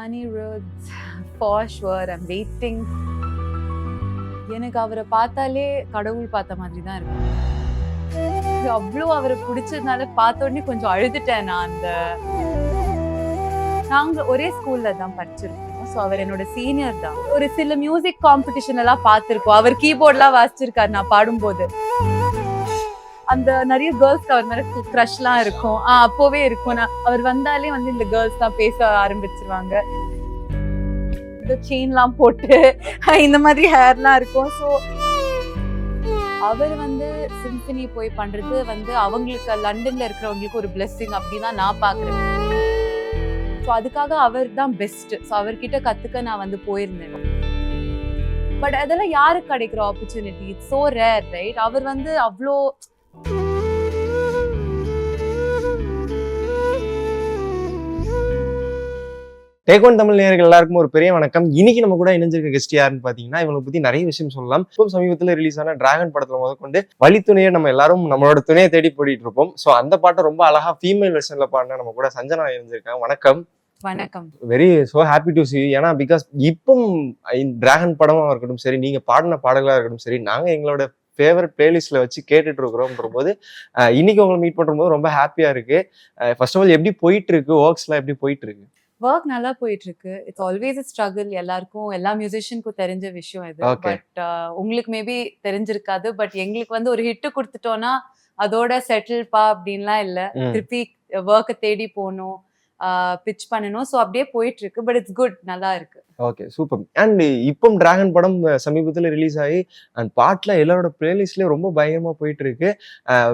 Anirudh, for sure. I'm waiting. எனக்கு அவரை பார்த்தாலே கடவுள் பார்த்த மாதிரி தான் இருக்கும். அவ்வளோ அவரை பிடிச்சதுனால பார்த்த உடனே கொஞ்சம் அழுதுட்டேன் நான். நாங்க ஒரே ஸ்கூல்ல தான் படிச்சிருக்கோம். ஸோ அவர் என்னோட சீனியர் தான். ஒரு சில மியூசிக் காம்படிஷன் எல்லாம் பார்த்திருக்கோம். அவர் கீபோர்ட்லாம் வாசிச்சிருக்காரு நான் பாடும்போது. அந்த நிறைய கேர்ள்ஸ்க்கு அவர் மேல க்ரஷ்லாம் இருக்கும். அப்போவே இருக்கும். அவர் வந்தாலே வந்து இந்த கேர்ள்ஸ் தான் பேச ஆரம்பிச்சிருவாங்க. இந்த செயின்லாம் போட்டு இந்த மாதிரி ஹேர்லாம் இருக்கும். ஸோ அவர் வந்து சிம்பனி போய் பண்றது வந்து அவங்களுக்கு லண்டன்ல இருக்கிறவங்களுக்கு ஒரு பிளெஸிங் அப்படின்னு தான் நான் பாக்குறேன். ஸோ அதுக்காக அவர் தான் பெஸ்ட். ஸோ அவர்கிட்ட கத்துக்க நான் வந்து போயிருந்தேன். பட் அதெல்லாம் யாருக்கு கிடைக்கிற opportunity? It's so rare, right? அவர் வந்து அவ்வளோ டேக் ஒன் தமிழ் நேயர்கள் எல்லாருக்கும் ஒரு பெரிய வணக்கம். இன்னைக்கு நம்ம கூட இணைஞ்சிருக்க கெஸ்ட் யாருன்னு பாத்தீங்கன்னா, இவங்களை பத்தி நிறைய விஷயம் சொல்லலாம். இப்போ சமீபத்துல ரிலீஸ் ஆன டிராகன் படத்துல முதற்கொண்டு வழித்துணையை நம்ம எல்லாரும் நம்மளோட துணையை தேடி போயிட்டு இருப்போம். ஸோ அந்த பாட்டை ரொம்ப அழகா ஃபீமேல் வெர்ஷன்ல பாடின நம்ம கூட சஞ்சனா இணைஞ்சிருக்காங்க. வணக்கம். வணக்கம். Very so happy to see. ஏன்னா பிகாஸ் இப்போ டிராகன் படமா இருக்கட்டும் சரி, நீங்க பாடின பாடலா இருக்கட்டும் சரி, நாங்க எங்களோட ஃபேவரட் பிளேலிஸ்ட்ல வச்சு கேட்டுட்டு இருக்கிறோம்ன்ற போது இன்னைக்கு உங்களை மீட் பண்ற போது ரொம்ப ஹாப்பியா இருக்கு. ஃபர்ஸ்ட் ஆஃப் ஆல் எப்படி போயிட்டு இருக்கு? ஒர்க்ஸ் எல்லாம் எப்படி போயிட்டு இருக்கு? ஒர்க் நல்லா போயிட்டு இருக்கு. It's always a struggle. எல்லாருக்கும், எல்லா மியூசிஷியனுக்கும் தெரிஞ்ச விஷயம் இது. பட் உங்களுக்கு மேபி தெரிஞ்சிருக்காது. பட் எங்களுக்கு வந்து ஒரு ஹிட் கொடுத்துட்டோம்னா அதோட செட்டில் பா அப்படின்லாம் இல்லை. திருப்பி ஒர்க்கை தேடி போகணும், பிச் பண்ணணும். ஸோ அப்படியே போயிட்டு இருக்கு. பட் இட்ஸ் குட், நல்லா இருக்கு. Okay, super. அண்ட் இப்போ டிராகன் படம் சமீபத்தில் ரிலீஸ் ஆகி அண்ட் பாட்டுல எல்லாரோட பிளேலிஸ்ட்லயும் ரொம்ப பயங்கரமா போயிட்டு இருக்கு.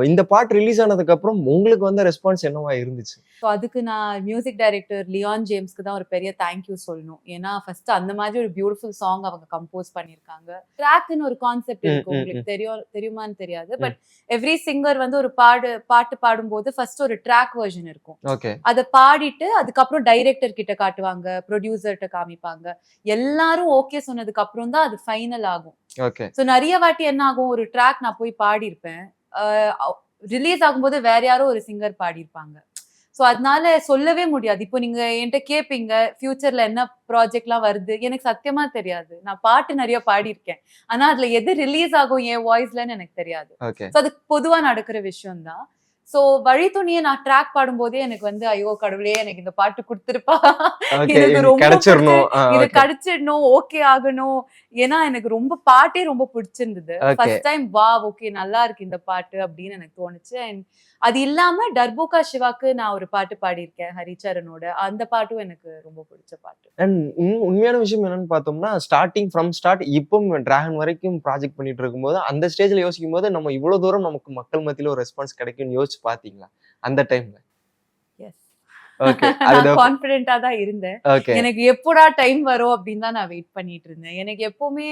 இந்த பாட்டு ரிலீஸ் ஆனதுக்கு அப்புறம் உங்களுக்கு வந்த ரெஸ்பான்ஸ் என்னவா இருந்துச்சு? ஸோ அதுக்கு நான் மியூசிக் டைரக்டர் லியான் ஜேம்ஸ்க்கு தான் ஒரு பெரிய தேங்க்யூ சொல்லணும். ஏன்னா ஃபர்ஸ்ட் அந்த மாதிரி ஒரு பியூட்டிஃபுல் சாங் அவங்க கம்போஸ் பண்ணியிருக்காங்க. ட்ராக்னு ஒரு கான்செப்ட் இருக்கு, உங்களுக்கு தெரியுமான்னு தெரியாது. பட் எவ்ரி சிங்கர் வந்து ஒரு பாட்டு பாடும்போது ஃபர்ஸ்ட் ஒரு ட்ராக் வெர்ஷன் இருக்கும். அதை பாடிட்டு அதுக்கப்புறம் டைரக்டர் கிட்ட காட்டுவாங்க, ப்ரொடியூசர்கிட்ட காமிப்பாங்க. எல்லாரும் ஓகே சொன்னதுக்கு அப்புறம் தான் அது ஃபைனல் ஆகும். சோ நிறைய வாட்டி என்ன ஆகும், ஒரு ட்ராக் நான் போய் பாடி இருப்பேன், ரிலீஸ் ஆகும்போது வேற யாரோ ஒரு சிங்கர் பாடி இருப்பாங்க. சோ அதனால சொல்லவே முடியாது. இப்போ நீங்க என்கிட்ட கேப்பீங்க ஃபியூச்சர்ல என்ன ப்ராஜெக்ட் எல்லாம் வருது, எனக்கு சத்தியமா தெரியாது. நான் பாட்டு நிறைய பாடி இருக்கேன், ஆனா அதுல எது ரிலீஸ் ஆகும் என் வாய்ஸ்லன்னு எனக்கு தெரியாது. அது பொதுவா நடக்கிற விஷயம் தான். சோ வழித்துணையை நான் ட்ராக் பாடும்போதே எனக்கு வந்து ஐயோ கடவுளே, எனக்கு இந்த பாட்டு கொடுத்துருப்பா, எனக்கு ரொம்ப இது கிடைச்சிடணும், ஓகே ஆகணும். ஏன்னா எனக்கு ரொம்ப பாட்டே ரொம்ப பிடிச்சிருந்தது. ஃபர்ஸ்ட் டைம் வா ஓகே நல்லா இருக்கு இந்த பாட்டு அப்படின்னு எனக்கு தோணுச்சு. அண்ட் அது இல்லாம டர்புகா சிவாக்கு நான் ஒரு பாட்டு பாடியிருக்கேன் ஹரிச்சரனோட. அந்த பாட்டும் எனக்கு ரொம்ப பிடிச்ச பாட்டு. அண்ட் உண்மையான விஷயம் என்னன்னு பார்த்தோம்னா, ஸ்டார்டிங் ஃப்ரம் ஸ்டார்ட் இப்போ டிராகன் வரைக்கும் ப்ராஜெக்ட் பண்ணிட்டு இருக்கும்போது அந்த ஸ்டேஜ்ல யோசிக்கும் போது நம்ம இவ்வளவு தூரம் நமக்கு மக்கள் மத்தியில ஒரு ரெஸ்பான்ஸ் கிடைக்கும்னு யோசிச்சு பாத்தீங்களா அந்த டைம்ல? நான் கான்ஃபிடென்ட்டா தான் இருந்தேன். எனக்கு எப்படா டைம் வரும் அப்படின்னு தான் நான் வெயிட் பண்ணிட்டு இருந்தேன். எனக்கு எப்பவுமே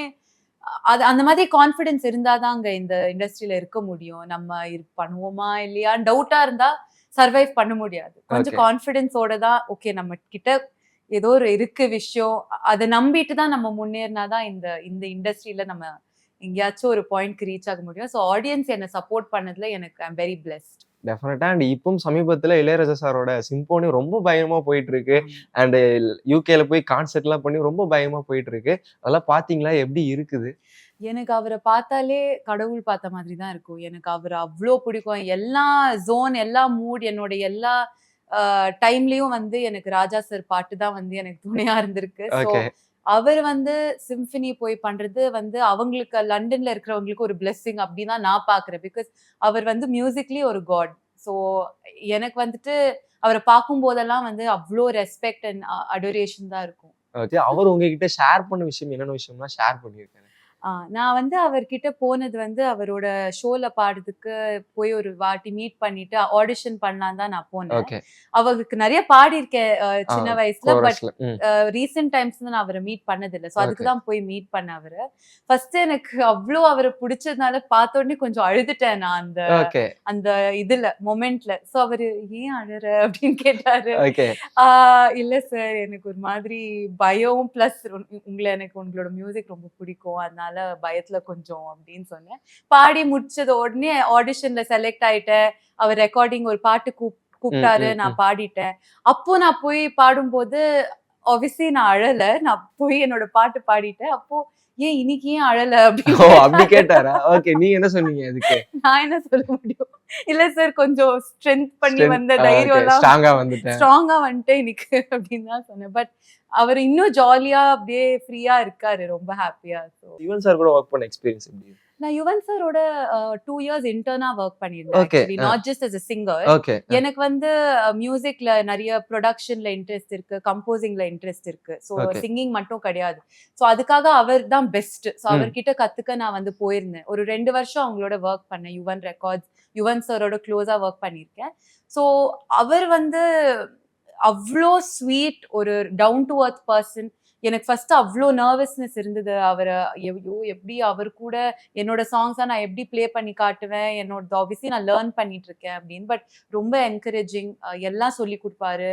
அது அந்த மாதிரி கான்ஃபிடென்ஸ் இருந்தாதாங்க இந்த இண்டஸ்ட்ரியில இருக்க முடியும். நம்ம பண்ணுவோமா இல்லையா டவுட்டா இருந்தா சர்வைவ் பண்ண முடியாது. கொஞ்சம் கான்ஃபிடென்ஸோட தான் ஓகே நம்ம கிட்ட ஏதோ ஒரு இருக்கு விஷயம், அதை நம்பிட்டு தான் நம்ம முன்னேறினாதான் இந்த இண்டஸ்ட்ரியில நம்ம எங்கேயாச்சும் ஒரு பாயிண்ட்க்கு ரீச் ஆக முடியும். ஸோ ஆடியன்ஸ் என்னை சப்போர்ட் பண்ணதுல எனக்கு ஐ எம் வெரி பிளெஸ்ட். டெஃபினட்டா. அண்ட் இப்போ சமீபத்துல இளையராஜா சாரோட சிம்போனி ரொம்ப பயங்கரமா போயிட்டு இருக்கு. அண்ட் யூகேல போய் கான்சர்ட் எல்லாம் பண்ணி ரொம்ப பயங்கரமா போயிட்டு இருக்கு. அதெல்லாம் பாத்தீங்களா? எப்படி இருக்குது? எனக்கு அவரை பார்த்தாலே கடவுள் பார்த்த மாதிரி தான் இருக்கும். எனக்கு அவரை அவ்வளோ பிடிக்கும். எல்லா ஜோன், எல்லா மூட், என்னோட எல்லா டைம்லயும் வந்து எனக்கு ராஜா சார் பாட்டு தான் வந்து எனக்கு துணையா இருந்திருக்கு. அவர் வந்து சிம்பனி போய் பண்றது வந்து அவங்களுக்கு லண்டன்ல இருக்கிறவங்களுக்கு ஒரு பிளெஸிங் அப்படின்னு தான் நான் பாக்குறேன். பிகாஸ் அவர் வந்து மியூசிக்லி ஒரு காட். ஸோ எனக்கு வந்துட்டு அவரை பார்க்கும் போதெல்லாம் வந்து அவ்வளோ ரெஸ்பெக்ட் அண்ட் அடோரேஷன் தான் இருக்கும். அவர் உங்ககிட்ட ஷேர் பண்ண விஷயம் என்னென்ன விஷயம்னா ஷேர் பண்ணியிருக்கேன். நான் வந்து அவர்கிட்ட போனது வந்து அவரோட ஷோல பாடுறதுக்கு போய் ஒரு வாட்டி மீட் பண்ணிட்டு ஆடிஷன் பண்ணலாம் தான் நான் போனேன். அவருக்கு நிறைய பாடி இருக்கேன் சின்ன வயசுல. பட் ரீசெண்ட் டைம்ஸ் நான் அவரை மீட் பண்ணதில்லை. ஸோ அதுக்குதான் போய் மீட் பண்ண அவரை. ஃபர்ஸ்ட் எனக்கு அவ்வளோ அவரை பிடிச்சதுனால பார்த்த உடனே கொஞ்சம் அழுதுட்டேன் நான் அந்த இதுல மொமெண்ட்ல. ஸோ அவரு ஏன் அழுற அப்படின்னு கேட்டாரு. இல்ல சார், எனக்கு ஒரு மாதிரி பயம், பிளஸ் எனக்கு உங்களோட மியூசிக் ரொம்ப பிடிக்கும், அதனால பயத்துல கொஞ்சம் அப்படின்னு சொன்னேன். பாடி முடிச்சது உடனே ஆடிஷன்ல செலக்ட் ஆயிட்டேன். அவர் ரெக்கார்டிங் ஒரு பாட்டு கூப்பிட்டாரு, நான் பாடிட்டேன். அப்போ நான் போய் பாடும்போது ஆப்வியஸ்லி நான் அழல. நான் போய் என்னோட பாட்டு பாடிட்டேன். அப்போ ஏன் இன்னைக்கு ஏன் அழல அப்படின்னு ஓ அப்படி கேட்டாரா? ஓகே. நீங்க என்ன சொன்னீங்க அதுக்கு? நான் என்ன சொல்ல முடியும்? இல்ல சார் கொஞ்சம் ஸ்ட்ரென்த் பண்ணி வந்த ஓகே. தைரியம்லாம் ஸ்ட்ராங்கா வந்துட்டேன். ஸ்ட்ராங்கா வந்துட்டேன் இன்னைக்கு அப்படின்னு தான் சொன்னேன். பட் அவர் இன்னும் ஜாலியா அப்படியே ஃப்ரீயா இருக்காரு. ரொம்ப ஹாப்பியா. ஸோ யுவன் சார் கூட ஒர்க் பண்ண எக்ஸ்பீரியன்ஸ் எப்படி? நான் யுவன் சாரோட 2 இயர்ஸ் இன்டர்னா ஒர்க் பண்ணியிருந்தேன். Okay. Actually not just as a singer. Okay. எனக்கு வந்து மியூசிக்ல நிறைய ப்ரொடக்ஷன்ல இன்ட்ரெஸ்ட் இருக்கு, கம்போசிங்ல இன்ட்ரெஸ்ட் இருக்கு. So Okay. சிங்கிங் மட்டும் கிடையாது. ஸோ அதுக்காக அவர் தான் பெஸ்ட். ஸோ அவர்கிட்ட கத்துக்க நான் வந்து போயிருந்தேன். ஒரு 2 வருஷம் அவங்களோட ஒர்க் பண்ணேன். யுவன் ரெக்கார்ட்ஸ், யுவன் சாரோட க்ளோஸா ஒர்க் பண்ணியிருக்கேன். ஸோ அவர் வந்து அவ்வளோ ஸ்வீட், ஒரு டவுன் டு அர்த் பர்சன். எனக்கு ஃபர்ஸ்ட் அவ்வளோ நர்வஸ்னஸ் இருந்தது. அவரை ஐயோ எப்படி அவர் கூட என்னோட சாங்ஸை நான் எப்படி ப்ளே பண்ணி காட்டுவேன், என்னோட ஆப்வியஸ்லி நான் லேர்ன் பண்ணிட்டு இருக்கேன் அப்படின்னு. பட் ரொம்ப என்கரேஜிங், எல்லாம் சொல்லி கொடுப்பாரு,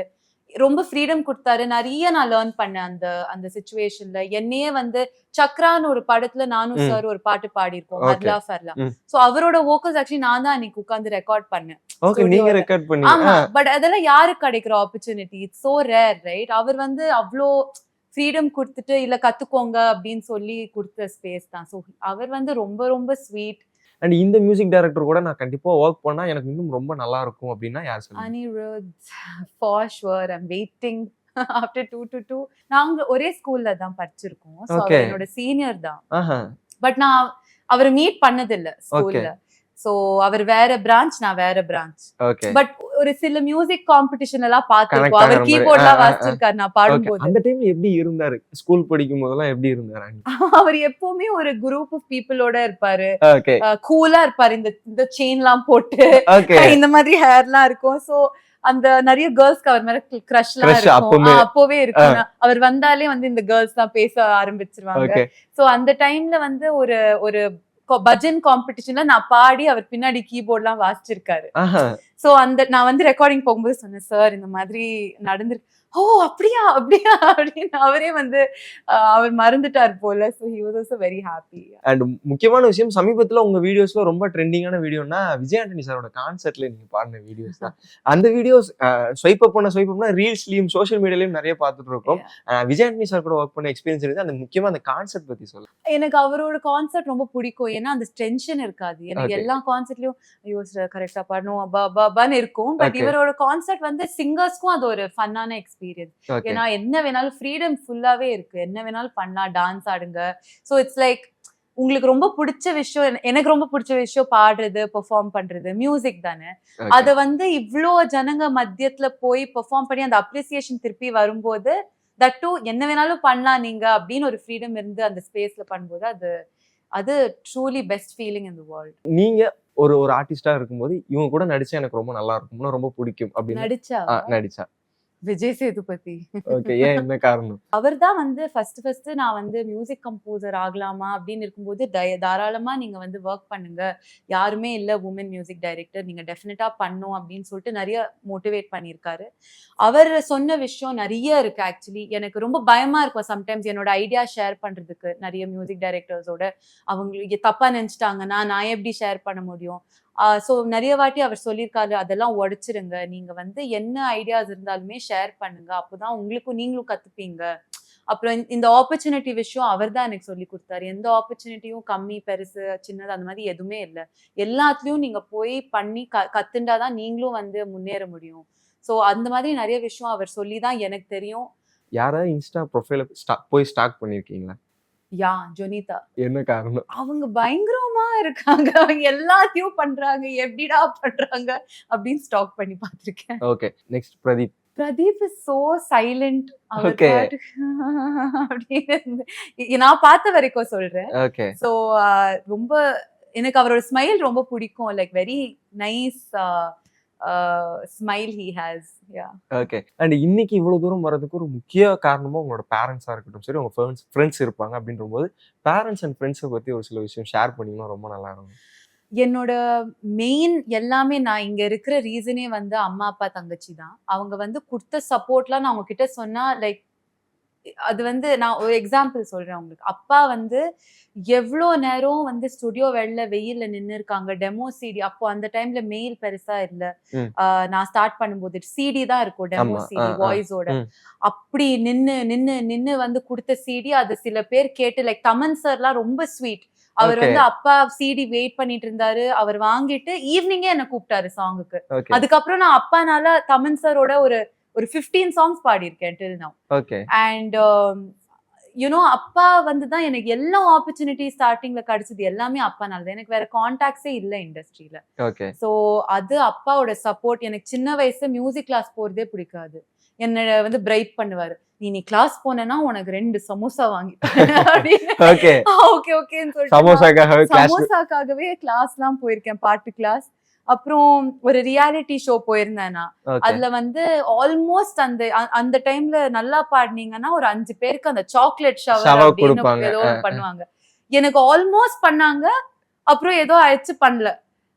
ரொம்ப ஃப்ரீடம் கொடுத்தாரு. நிறைய நான் லேர்ன் பண்ணேன் அந்த அந்த சுச்சுவேஷன்ல. என்னையே வந்து சக்ரான்னு ஒரு படத்துல நானும் சார் ஒரு பாட்டு பாடியிருக்கோம், ஹர்லா ஃபர்லா. ஸோ அவரோட வோக்கல்ஸ் ஆக்சுவலி நான் தான் அன்னைக்கு உட்காந்து ரெக்கார்ட் பண்ணேன். ஓகே. நீங்க ரெக்கார்ட் பண்ணி. ஆமா. பட் அதெல்லாம் யாருக்கு கிடைக்கிற opportunity? It's so rare, right? அவர் வந்து அவ்வளோ ஃப்ரீடம் கொடுத்துட்டு இல்ல கத்துக்கோங்க அப்படின்னு சொல்லி கொடுத்த ஸ்பேஸ் தான். ஸோ அவர் வந்து ரொம்ப ரொம்ப ஸ்வீட். அண்ட் இந்த மியூசிக் டைரக்டர் கூட நான் கண்டிப்பா ஒர்க் பண்ணா எனக்கு இன்னும் ரொம்ப நல்லா இருக்கும் அப்படின்னா யார் சொல்லுங்க? Anirudh for sure. I'm waiting after 2 to 2. நாங்க ஒரே ஸ்கூல்ல தான் படிச்சிருக்கோம். So Okay. அவர் என்னோட சீனியர் தான். ஆஹா. பட் நான் அவரை மீட் பண்ணதில்ல ஸ்கூல்ல. சோ அவர் வேற பிரான்ச், நான் வேற பிரான்ச். ஓகே. பட் ஒரு சில மியூசிக் காம்படிஷன் எல்லாம் Connect பார்த்திருக்கோம். அவர் ஆகுற மாதிரி. கீபோர்ட்லாம் வாசிச்சிருக்காரு நான் ஓகே. பாடும்போது. அந்த டைம்ல எப்படி இருந்தாரு? ஸ்கூல் படிக்கும் போதெல்லாம் எப்படி இருந்தாரு? அவர் எப்பவுமே ஒரு குரூப் ஆஃப் பீப்புளோட இருப்பாரு. ஓகே. கூலா இருப்பாரு. இந்த செயின்லாம் போட்டு ஓகே. இந்த மாதிரி ஹேர்லாம் இருக்கும். சோ அந்த நிறைய கேர்ள்ஸ்க்கு அவர் மேல கிரஷ்லாம் Crush இருக்கும். அப்பவுமே. அப்பவே இருக்கும். அவர் வந்தாலே வந்து இந்த கேர்ள்ஸ் தான் பேச ஆரம்பிச்சிருவாங்க. ஓகே. சோ அந்த டைம்ல வந்து ஒரு ஒரு பஜன் காம்படிஷன்ல நான் பாடி அவர் பின்னாடி கீபோர்ட்லாம் வாசிச்சிருக்காரு. ஆஹா. சோ அந்த நான் வந்து ரெக்கார்டிங் போகும்போது சொன்னேன், சார் இந்த மாதிரி நடந்திருக்கு. ஓ அப்படியா அப்படியா அப்படின்னு அவரே வந்து அவர் மறந்துட்டார் போல. So he was also very happy. And முக்கியமான விஷயம், சமீபத்துல உங்க வீடியோஸ்ல ரொம்ப ட்ரெண்டிங்கான வீடியோனா விஜய் ஆண்டனி சாரோட கான்சர்ட்ல நீங்க பாடின வீடியோஸ் தான். அந்த வீடியோஸ் ஸ்வைப் அப் பண்ணா ரீல்ஸ்லயும் சோஷியல் மீடியாலயும் நிறைய பார்த்துட்டு இருக்கோம். விஜய் ஆண்டனி சார் கூட ஒர்க் பண்ண எக்ஸ்பீரியன்ஸ் இருக்கு. அந்த முக்கியமா அந்த கான்சர்ட் பத்தி சொல்லுங்க. எனக்கு அவரோட கான்சர்ட் ரொம்ப பிடிக்கும். ஏன்னா அந்த டென்ஷன் இருக்காது. எனக்கு Okay. எல்லா கான்சர்ட்லயும் ஐயோ கரெக்டா பாடணும் அப்பான்னு இருக்கும். But Okay. இவரோட கான்சர்ட் வந்து சிங்கர்ஸ்க்கும் அது ஒரு ஃபன்னான எக்ஸ்பீரியன்ஸ். ஓகே. ஏன்னா என்ன வேணாலும் ஃப்ரீடம் ஃபுல்லாவே இருக்கு. என்ன வேணாலும் பண்ணலாம், டான்ஸ் ஆடுங்க. ஸோ இட்ஸ் லைக் உங்களுக்கு ரொம்ப பிடிச்ச விஷயம், எனக்கு ரொம்ப பிடிச்ச விஷயம் பாடுறது, பெர்ஃபார்ம் பண்றது, மியூசிக் தானே. அத வந்து இவ்ளோ ஜனங்க மத்தியத்துல போய் பெர்ஃபார்ம் பண்ணி அந்த அப்ரிசியேஷன் திருப்பி வரும்போது, தட் டூ என்ன வேணாலும் பண்ணலாம் நீங்க அப்படின்னு ஒரு ஃப்ரீடம் இருந்து அந்த ஸ்பேஸ்ல பண்ணும்போது அது அது truly best feeling in the world. நீங்க ஒரு ஆர்டிஸ்டா இருக்கும்போது இவங்க கூட நடிச்சா எனக்கு ரொம்ப நல்லா இருக்கும், ரொம்ப பிடிக்கும் அப்படின்னு நடிச்சா விஜய் சேதுபதி. ஓகே. ஏன் என்ன காரணம்? அவர் தான் வந்து ஃபர்ஸ்ட் நான் வந்து மியூசிக் கம்போசர் ஆகலாமா அப்படின்னு இருக்கும்போது தாராளமா நீங்க வந்து ஒர்க் பண்ணுங்க, யாருமே இல்ல உமன் மியூசிக் டைரக்டர், நீங்க டெஃபினட்டா பண்ணும் அப்படின்னு சொல்லிட்டு நிறைய மோட்டிவேட் பண்ணியிருக்காரு. அவர் சொன்ன விஷயம் நிறைய இருக்கு. ஆக்சுவலி எனக்கு ரொம்ப பயமா இருக்கும் சம்டைம்ஸ் என்னோட ஐடியா ஷேர் பண்றதுக்கு. நிறைய மியூசிக் டைரக்டர்ஸோட அவங்க தப்பா நினைச்சிட்டாங்கன்னா நான் எப்படி ஷேர் பண்ண முடியும்? ஸோ நிறைய வாட்டி அவர் சொல்லியிருக்காரு, அதெல்லாம் உடைச்சிருங்க, நீங்க வந்து என்ன ஐடியாஸ் இருந்தாலுமே ஷேர் பண்ணுங்க, அப்போதான் உங்களுக்கும் நீங்களும் கத்துப்பீங்க. அப்புறம் இந்த ஆப்பர்ச்சுனிட்டி விஷயம் அவர் தான் எனக்கு சொல்லி கொடுத்தாரு. எந்த ஆப்பர்ச்சுனிட்டியும் கம்மி பெருசு சின்னது அந்த மாதிரி எதுவுமே இல்லை. எல்லாத்துலயும் நீங்க போய் பண்ணி கத்துண்டாதான் நீங்களும் வந்து முன்னேற முடியும். ஸோ அந்த மாதிரி நிறைய விஷயம் அவர் சொல்லி தான் எனக்கு தெரியும். யாராவது இன்ஸ்டா ப்ரொஃபைல போய் ஸ்டாக் பண்ணிருக்கீங்களா? யா ஜொனிதா. என்ன காரணம்? அவங்க பயங்கரமா இருக்காங்க. அவங்க எல்லாத்தையும் பண்றாங்க, எப்படிடா பண்றாங்க அப்படின்னு ஸ்டாக் பண்ணி பார்த்திருக்கேன். Okay. Next Pradeep. Pradeep is so silent. அவர் Okay. அப்படின்னு நான் பார்த்த வரைக்கும் சொல்றேன். ஓகே. சோ ரொம்ப எனக்கு அவரோட ஸ்மைல் ரொம்ப பிடிக்கும். Like very nice smile he has. Yeah. Okay. And இன்னைக்கு இவ்வளவு தூரம் வர்றதுக்கு ஒரு முக்கிய காரணமா உங்களோட பேரண்ட்ஸா இருக்கட்டும் சரி, உங்க ஃப்ரெண்ட்ஸ் இருப்பாங்க அப்படின்ற போது பேரண்ட்ஸ் அண்ட் ஃப்ரெண்ட்ஸை பத்தி ஒரு சில விஷயம் ஷேர் பண்ணீங்கன்னா ரொம்ப நல்லா இருக்கும். என்னோட மெயின் எல்லாமே நான் இங்க இருக்கிற ரீசனே வந்து அம்மா அப்பா தங்கச்சி தான். அவங்க வந்து கொடுத்த சப்போர்ட்லாம் நான் அவங்க கிட்ட சொன்னா லைக் அது வந்து நான் ஒரு எக்ஸாம்பிள் சொல்றேன் உங்களுக்கு. அப்பா வந்து எவ்ளோ நேரம் வந்து ஸ்டுடியோ வெயில்ல நின்னு இருக்காங்க. டெமோ சிடி அப்போ அந்த டைம்ல மெயில் பெருசா இல்ல. ம். நான் ஸ்டார்ட் பண்ணும்போது சிடி தான் இருக்கும். டெமோ ஆமா. சிடி வாய்ஸோட. ம். அப்படி நின்னு நின்னு நின்னு வந்து குடுத்த சிடி அது சில பேர் கேட்டு லைக் தமன் சார்லாம் ரொம்ப ஸ்வீட். அவர் ஓகே. வந்து அப்பா சிடி வெயிட் பண்ணிட்டு இருந்தாரு. அவர் வாங்கிட்டு ஈவினிங்கே என்ன கூப்பிட்டாரு சாங்குக்கு. ஓகே. அதுக்கப்புறம் நான் அப்பானால தமன் சாரோட ஒரு ஒரு 15 சாங்ஸ் பாடியிருக்கேன் டில் நவ். ஓகே. அண்ட் அப்பா வந்து தான் எனக்கு எல்லா ஆப்பர்ச்சுனிட்டி ஸ்டார்டிங்ல கிடைச்சது எல்லாமே அப்பானால தான். எனக்கு வேற கான்டாக்ட்ஸே இல்ல இண்டஸ்ட்ரியில. ஓகே. சோ அது அப்பாவோட சப்போர்ட். எனக்கு சின்ன வயசுல மியூசிக் கிளாஸ் போறதே பிடிக்காது. என்ன வந்து பிரைப் பண்ணுவாரு. நீ கிளாஸ் போனேன்னா உனக்கு 2 சமோசா வாங்கி அப்படின்னு. ஓகே. ஓகே ஓகேன்னு சொல்லிட்டு சமோசாக்காகவே கிளாஸ். சமோசாக்காகவே கிளாஸ்லாம் போயிருக்கேன், பாட்டு கிளாஸ். அப்புறம் ஒரு ரியாலிட்டி ஷோ போயிருந்தேன் நான். ஓகே. அதுல வந்து ஆல்மோஸ்ட் அந்த டைம்ல நல்லா பாடுனீங்கன்னா ஒரு 5 பேருக்கு அந்த சாக்லேட் ஷவர் ஷவர் அப்படின்னு குடுப்பாங்க. ஏதோ ஒண்ணு பண்ணுவாங்க. எனக்கு ஆல்மோஸ்ட் பண்ணாங்க. அப்புறம் ஏதோ ஆயிடுச்சு பண்ணல.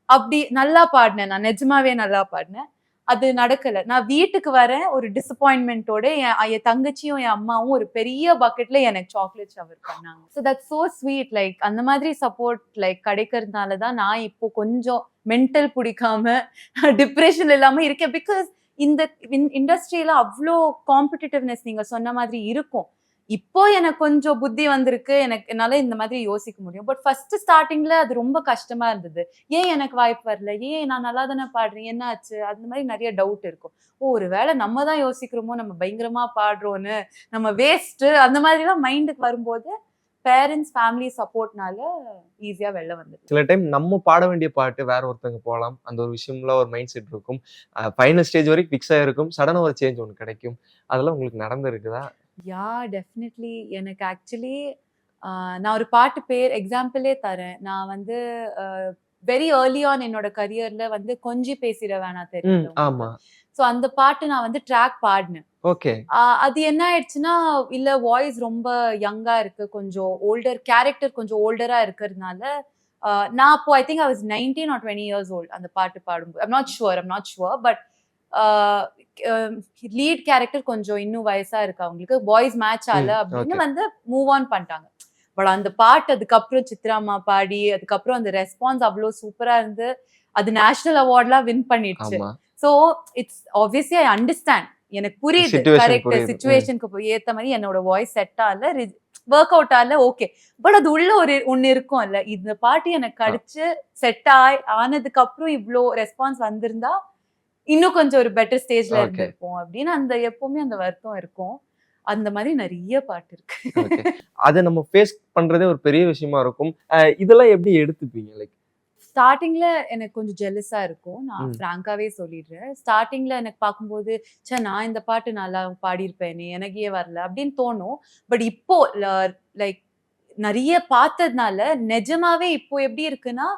அப்படி நல்லா பாடினேன் நான். நிஜமாவே நல்லா பாடினேன். அது நடக்கல. நான் வீட்டுக்கு வரேன் ஒரு டிசப்பாயின்ட்மென்ட்டோட. என் தங்கச்சியும் என் அம்மாவும் ஒரு பெரிய பக்கெட்ல எனக்கு சாக்லேட் ஷவர் பண்ணாங்க. So that's so sweet. Like அந்த மாதிரி சப்போர்ட் லைக் கிடைக்கிறதுனால தான் நான் இப்போ கொஞ்சம் மென்டல் புடிக்காம டிப்ரெஷன் இல்லாம இருக்கேன். பிகாஸ் இந்த இண்டஸ்ட்ரியில அவ்ளோ காம்படிட்டிவ்னஸ் நீங்க சொன்ன மாதிரி இருக்கும். இப்போ எனக்கு கொஞ்சம் புத்தி வந்திருக்கு. என்னால இந்த மாதிரி யோசிக்க முடியும். பட் ஃபர்ஸ்ட் ஸ்டார்டிங்ல அது ரொம்ப கஷ்டமா இருந்தது. ஏன் எனக்கு வாய்ப்பு வரல? ஏன் நான் நல்லா தானே பாடுறேன். என்ன ஆச்சு? அந்த மாதிரி நிறைய டவுட் இருக்கும். ஒருவேளை நம்ம தான் யோசிக்கிறோமோ, நம்ம பயங்கரமா பாடுறோம்னு, நம்ம வேஸ்ட் அந்த மாதிரிலாம் மைண்டுக்கு வரும்போது பேரண்ட்ஸ், ஃபேமிலி சப்போர்ட்னால ஈஸியா வெளில வந்துது. சில டைம் நம்ம பாட வேண்டிய பாட்டு வேற ஒருத்தங்க போலாம். அந்த ஒரு விஷயம்ல ஒரு மைண்ட் செட் இருக்கும். ஃபைனல் ஸ்டேஜ் வரைக்கும் ஃபிக்ஸ் ஆயிருக்கும். சடனா ஒரு சேஞ்ச் ஒண்ணு கிடைக்கும். அதெல்லாம் உங்களுக்கு நடந்திருக்குதா? டெஃபினெட்லி. எனக்கு ஆக்சுவலி நான் ஒரு பாட்டு பேர் எக்ஸாம்பிளே தரேன். நான் வந்து வெரி ஏர்லி ஆன் என்னோட கரியர்ல வந்து கொஞ்சி பேசிட வேணாம் தெரியுது. ஆமா. சோ அந்த பாட்டு நான் வந்து ட்ராக் பாடினேன். ஓகே. அது என்ன ஆயிடுச்சுன்னா, இல்ல வாய்ஸ் ரொம்ப யங்கா இருக்கு. கொஞ்சம் கேரக்டர் கொஞ்சம் ஓல்டரா இருக்கிறதுனால, நான் அப்போ I think I was 19 or 20 years old அந்த பாட்டு பாடும்போது. I'm not sure. But lead character கொஞ்சம் இன்னும் வயசா இருக்கு அவங்களுக்கு. வாய்ஸ் மேட்ச் ஆகல அப்படின்னு வந்து மூவ் ஆன் பண்ணிட்டாங்க. பட் அந்த பாட்டு அதுக்கப்புறம் சித்ராமா பாடி, அதுக்கப்புறம் அந்த ரெஸ்பான்ஸ் அவ்வளோ சூப்பரா இருந்து, அது நேஷனல் அவார்ட்லாம் வின் பண்ணிடுச்சு. So it's obviously I understand. எனக்கு புரியுது. கரெக்ட் சிச்சுவேஷனுக்கு ஏத்த மாதிரி என்னோட வாய்ஸ் செட் ஆகல, ஒர்க் அவுட் ஆகல. ஓகே. பட் அது உள்ள ஒண்ணு இருக்கும் இல்ல, இந்த பாட்டு எனக்கு கிடைச்சு செட் ஆனதுக்கு அப்புறம் இவ்ளோ ரெஸ்பான்ஸ் வந்திருந்தா இன்னும் கொஞ்சம் ஒரு பெட்டர் ஸ்டேஜ்ல இருந்திருப்போம் அப்படின்னு அந்த எப்பவுமே அந்த வருத்தம் இருக்கும். அந்த மாதிரி நிறைய பாட்டு இருக்கு. அதை நம்ம ஃபேஸ் பண்றதே ஒரு பெரிய விஷயமா இருக்கும். இதெல்லாம் எப்படி எடுத்துப்பீங்க? லைக் ஸ்டார்டிங்ல எனக்கு கொஞ்சம் ஜெலஸா இருக்கும். நான் ஃப்ராங்காவே சொல்லிடுறேன். ஸ்டார்டிங்ல எனக்கு பார்க்கும்போது, நான் இந்த பாட்டு நல்லா பாடியிருப்பேனே, எனக்கு ஏன் வரல அப்படின்னு தோணும். பட் இப்போ லைக் நிறைய பார்த்ததுனால நிஜமாவே இப்போ எப்படி இருக்குன்னா,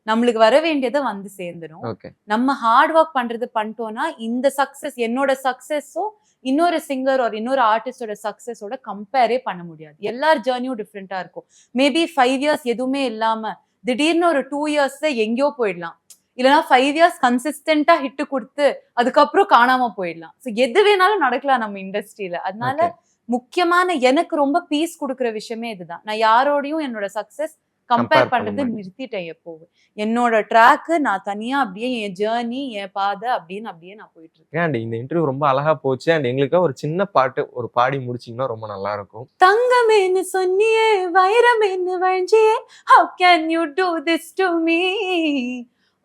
நம்மளுக்கு வர வேண்டியதை வந்து சேர்ந்துடும். நம்ம ஹார்ட் ஒர்க் பண்றது பண்ணிட்டோம்னா இந்த சக்சஸ், என்னோட சக்சஸும் இன்னொரு சிங்கர் ஒரு இன்னொரு ஆர்டிஸ்டோட சக்சஸோட கம்பேரே பண்ண முடியாது. எல்லார் ஜேர்னியும் டிஃப்ரெண்டா இருக்கும். மேபி 5 இயர்ஸ் எதுவுமே இல்லாம திடீர்னு ஒரு 2 இயர்ஸ்ல எங்கேயோ போயிடலாம். இல்லைன்னா 5 இயர்ஸ் கன்சிஸ்டன்டா ஹிட் கொடுத்து அதுக்கப்புறம் காணாம போயிடலாம். ஸோ எது வேணாலும் நடக்கலாம் நம்ம இண்டஸ்ட்ரியில. அதனால முக்கியமான எனக்கு ரொம்ப பீஸ் கொடுக்குற விஷயமே இதுதான். நான் யாரோடையும் என்னோட சக்சஸ் கம்பேர் பண்றது நிறுத்திட்டேன் எப்போவும். என்னோட ட்ராக் நான் தனியா அப்படியே என் ஜேர்னி, என் பாதை அப்படின்னு அப்படியே நான் போயிட்டு இருக்கேன். அண்ட் இந்த இன்டர்வியூ ரொம்ப அழகா போச்சு. அண்ட் எங்களுக்காக ஒரு சின்ன பாட்டு ஒரு பாடி முடிச்சீங்கன்னா ரொம்ப நல்லா இருக்கும். தங்கமேன்னு சொன்னியே, வைரமேன்னு வழிஞ்சியே, how can you do this to me?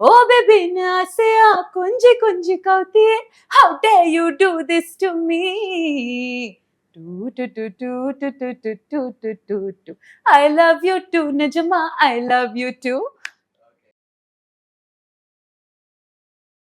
ஓ பேபின்னு ஆசையா கொஞ்சி கொஞ்சி கவுத்தியே, how dare you do this to me? I love you too, Najma, I love you too.